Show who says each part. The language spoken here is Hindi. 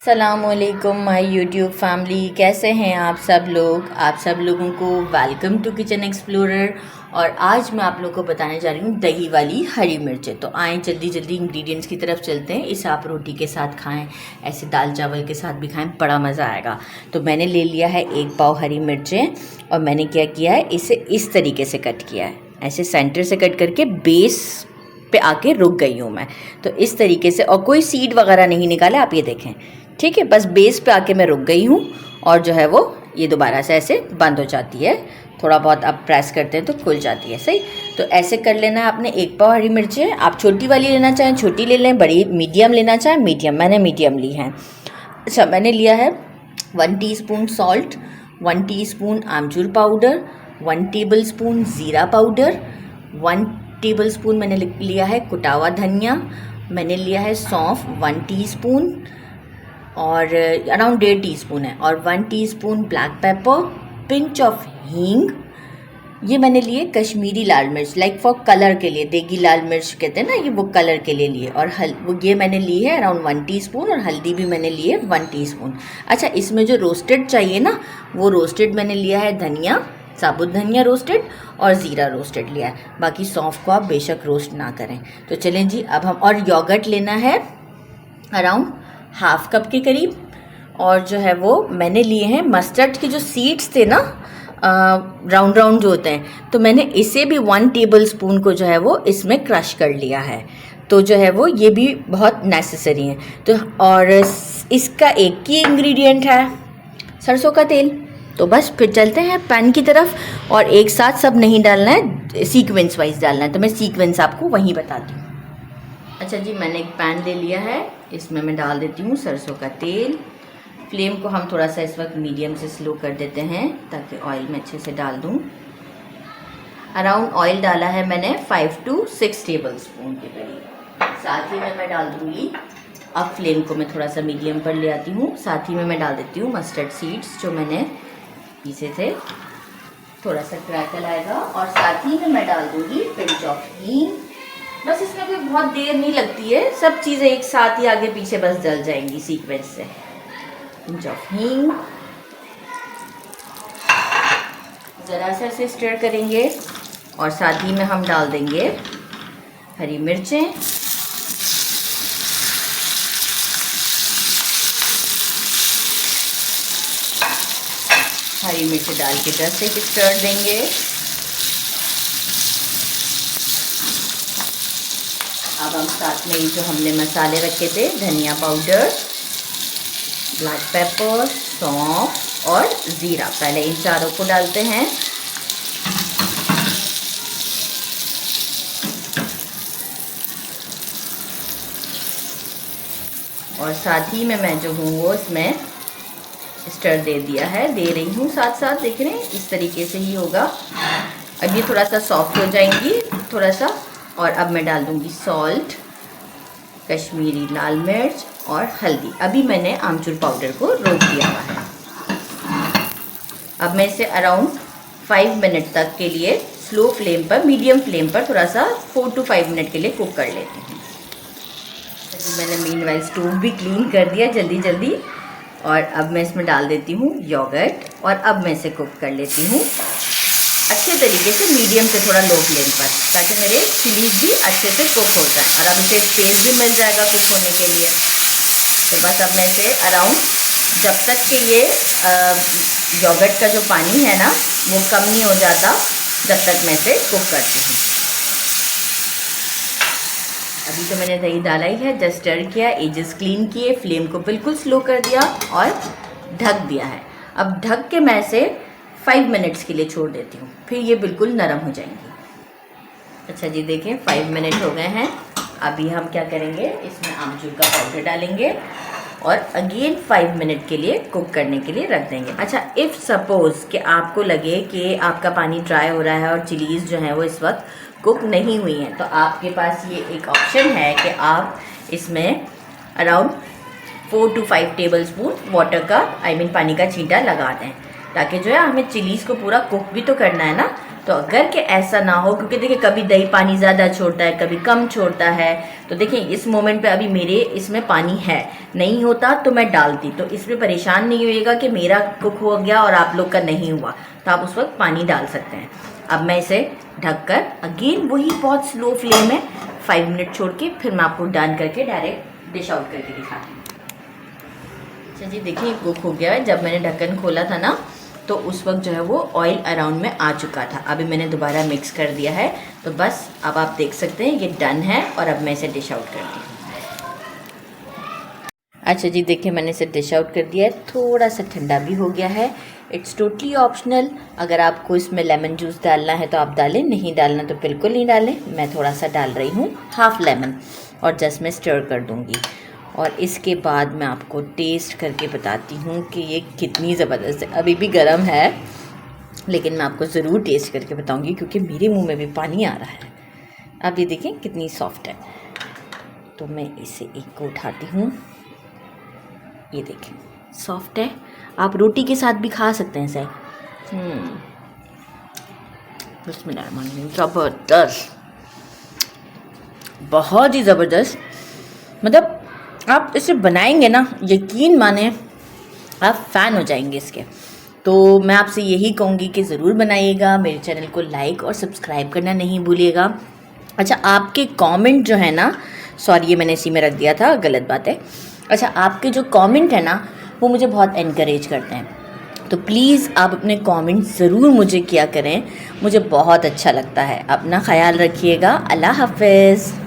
Speaker 1: सलामुअलैकुम माय यूट्यूब फैमिली, कैसे हैं आप सब लोग। आप सब लोगों को वेलकम टू किचन एक्सप्लोरर। और आज मैं आप लोगों को बताने जा रही हूँ दही वाली हरी मिर्चें। तो आएँ जल्दी जल्दी इंग्रेडिएंट्स की तरफ चलते हैं। इसे आप रोटी के साथ खाएं, ऐसे दाल चावल के साथ भी खाएं, बड़ा मज़ा आएगा। तो मैंने ले लिया है 1 पाव हरी मिर्चें और मैंने क्या किया है, इसे इस तरीके से कट किया है। ऐसे सेंटर से कट करके बेस पे आके रुक गई हूँ मैं। तो इस तरीके से, और कोई सीड वगैरह नहीं निकाला, आप ये देखें, ठीक है। बस बेस पे आके मैं रुक गई हूँ और जो है वो ये दोबारा से ऐसे बंद हो जाती है। थोड़ा बहुत आप प्रेस करते हैं तो खुल जाती है, सही। तो ऐसे कर लेना है आपने। 1 पाव हरी मिर्चें, आप छोटी वाली लेना चाहें छोटी ले लें, बड़ी मीडियम लेना चाहें मीडियम। मैंने मीडियम ली है। अच्छा, मैंने लिया है 1 टीस्पून सॉल्ट, 1 टीस्पून आमचूर पाउडर, 1 टेबलस्पून ज़ीरा पाउडर, 1 टेबलस्पून मैंने लिया है कुटा धनिया, मैंने लिया है सौंफ 1 टीस्पून और अराउंड 1.5 टीस्पून है, और 1 teaspoon black pepper, pinch of हींग। ये मैंने लिए कश्मीरी लाल मिर्च, लाइक फॉर कलर के लिए, देगी लाल मिर्च कहते हैं ना, ये वो कलर के लिए लिए। और वो ये मैंने ली है अराउंड 1 टीस्पून, और हल्दी भी मैंने ली है 1 टीस्पून। अच्छा, इसमें जो रोस्टेड चाहिए ना, वो रोस्टेड मैंने लिया है धनिया, साबुत धनिया रोस्टेड, और ज़ीरा रोस्टेड लिया है। बाकी सौंफ को आप बेशक रोस्ट ना करें। तो चलें जी, अब हम, और योगर्ट लेना है अराउंड ½ कप के करीब। और जो है वो मैंने लिए हैं मस्टर्ड के जो सीड्स थे ना, राउंड राउंड जो होते हैं, तो मैंने इसे भी 1 टेबलस्पून को जो है वो इसमें क्रश कर लिया है। तो जो है वो ये भी बहुत नेसेसरी है। तो और इसका एक ही इंग्रेडिएंट है सरसों का तेल। तो बस फिर चलते हैं पैन की तरफ, और एक साथ सब नहीं डालना है, सीक्वेंस वाइज डालना है। तो मैं सीक्वेंस आपको वहीं बताती हूँ। अच्छा जी, मैंने एक पैन ले लिया है, इसमें मैं डाल देती हूँ सरसों का तेल। फ्लेम को हम थोड़ा सा इस वक्त मीडियम से स्लो कर देते हैं ताकि ऑयल में अच्छे से डाल दूँ। अराउंड ऑयल डाला है मैंने 5 to 6 टेबलस्पून के करीब। साथ ही में मैं डाल दूँगी, अब फ्लेम को मैं थोड़ा सा मीडियम पर ले आती हूँ। साथ ही में मैं डाल देती हूँ मस्टर्ड सीड्स जो मैंने पीसे थे, थोड़ा सा क्रैकल आएगा। और साथ ही में मैं डाल दूँगी पिंच ऑफ हींग। बस इसमें कोई बहुत देर नहीं लगती है, सब चीज़ें एक साथ ही आगे पीछे बस जल जाएंगी सीक्वेंस से। पिंच ऑफ हींग, ज़रा सा इसे स्टर करेंगे, और साथ ही में हम डाल देंगे हरी मिर्चें। हरी मिर्च डाल के जस्ट एक स्टर देंगे। अब हम साथ में जो हमने मसाले रखे थे, धनिया पाउडर, ब्लैक पेपर, सौंफ और ज़ीरा, पहले इन चारों को डालते हैं। और साथ ही में मैं जो हूँ वो इसमें स्टर दे दिया है, दे रही हूँ साथ साथ, देख रहे हैं, इस तरीके से ही होगा। अब ये थोड़ा सा सॉफ्ट हो जाएंगी थोड़ा सा। और अब मैं डाल दूँगी सॉल्ट, कश्मीरी लाल मिर्च और हल्दी। अभी मैंने आमचूर पाउडर को रोक दिया हुआ है। अब मैं इसे अराउंड 5 मिनट तक के लिए स्लो फ्लेम पर, मीडियम फ्लेम पर थोड़ा सा 4 to 5 मिनट के लिए कुक कर लेती हूँ। मैंने मीनवाइल स्टोव भी क्लीन कर दिया जल्दी जल्दी। और अब मैं इसमें डाल देती हूँ योगर्ट, और अब मैं इसे कुक कर लेती हूँ अच्छे तरीके से, मीडियम से थोड़ा लो फ्लेम पर, ताकि मेरे चिलीज भी अच्छे से कुक हो जाए और अब इसे स्पेस भी मिल जाएगा कुक होने के लिए। तो बस अब मैं इसे अराउंड, जब तक कि ये योगर्ट का जो पानी है ना वो कम नहीं हो जाता, जब तक मैं इसे कुक करती हूँ। अभी तो मैंने दही डाला ही है, जस्ट स्टर किया, एजेस क्लीन किए, फ्लेम को बिल्कुल स्लो कर दिया और ढक दिया है। अब ढक के मैं इसे 5 मिनट्स के लिए छोड़ देती हूँ, फिर ये बिल्कुल नरम हो जाएंगी। अच्छा जी, देखें 5 मिनट हो गए हैं। अभी हम क्या करेंगे, इसमें आमचूर का पाउडर डालेंगे और अगेन 5 मिनट के लिए कुक करने के लिए रख देंगे। अच्छा, इफ़ सपोज़ कि आपको लगे कि आपका पानी ड्राई हो रहा है और चिलीज़ जो है वो इस वक्त कुक नहीं हुई हैं, तो आपके पास ये एक ऑप्शन है कि आप इसमें अराउंड 4 to 5 टेबलस्पून वाटर का, पानी का छींटा लगा दें, ताकि जो है हमें चिलीज़ को पूरा कुक भी तो करना है ना, तो अगर कि ऐसा ना हो, क्योंकि देखिए कभी दही पानी ज़्यादा छोड़ता है, कभी कम छोड़ता है, तो देखिए इस मोमेंट पे अभी मेरे इसमें पानी है, नहीं होता तो मैं डालती, तो इसमें परेशान नहीं होइएगा कि मेरा कुक हो गया और आप लोग का नहीं हुआ, तो आप उस वक्त पानी डाल सकते हैं। अब मैं इसे ढककर अगेन वही बहुत स्लो फ्लेम है 5 मिनट छोड़ के फिर मैं आपको डन करके डायरेक्ट डिश आउट करके दिखाती हूँ। अच्छा जी, देखिए कुक हो गया है। जब मैंने ढक्कन खोला था ना तो उस वक्त जो है वो ऑयल अराउंड में आ चुका था। अभी मैंने दोबारा मिक्स कर दिया है, तो बस अब आप देख सकते हैं ये डन है और अब मैं इसे डिश आउट करती हूँ। अच्छा जी, देखिए मैंने इसे डिश आउट कर दिया है, थोड़ा सा ठंडा भी हो गया है। इट्स टोटली ऑप्शनल, अगर आपको इसमें लेमन जूस डालना है तो आप डालें, नहीं डालना तो बिल्कुल नहीं डालें। मैं थोड़ा सा डाल रही हूँ, हाफ लेमन, और जस्ट मैं स्टर कर दूँगी। और इसके बाद मैं आपको टेस्ट करके बताती हूँ कि ये कितनी ज़बरदस्त है। अभी भी गर्म है लेकिन मैं आपको ज़रूर टेस्ट करके बताऊँगी क्योंकि मेरे मुँह में भी पानी आ रहा है। अब ये देखें कितनी सॉफ्ट है। तो मैं इसे एक को उठाती हूँ, ये देखें सॉफ्ट है। आप रोटी के साथ भी खा सकते हैं इसे। बिस्मिल्लाह, ज़बरदस्त, बहुत ही ज़बरदस्त। मतलब आप इसे बनाएंगे ना, यकीन माने आप फ़ैन हो जाएंगे इसके। तो मैं आपसे यही कहूँगी कि ज़रूर बनाइएगा, मेरे चैनल को लाइक और सब्सक्राइब करना नहीं भूलिएगा। अच्छा, आपके कमेंट जो है ना, सॉरी ये मैंने इसी में रख दिया था, गलत बात है। अच्छा, आपके जो कमेंट है ना वो मुझे बहुत एनकरेज करते हैं, तो प्लीज़ आप अपने कमेंट ज़रूर मुझे किया करें, मुझे बहुत अच्छा लगता है। अपना ख्याल रखिएगा। अल्लाह हाफ़िज़।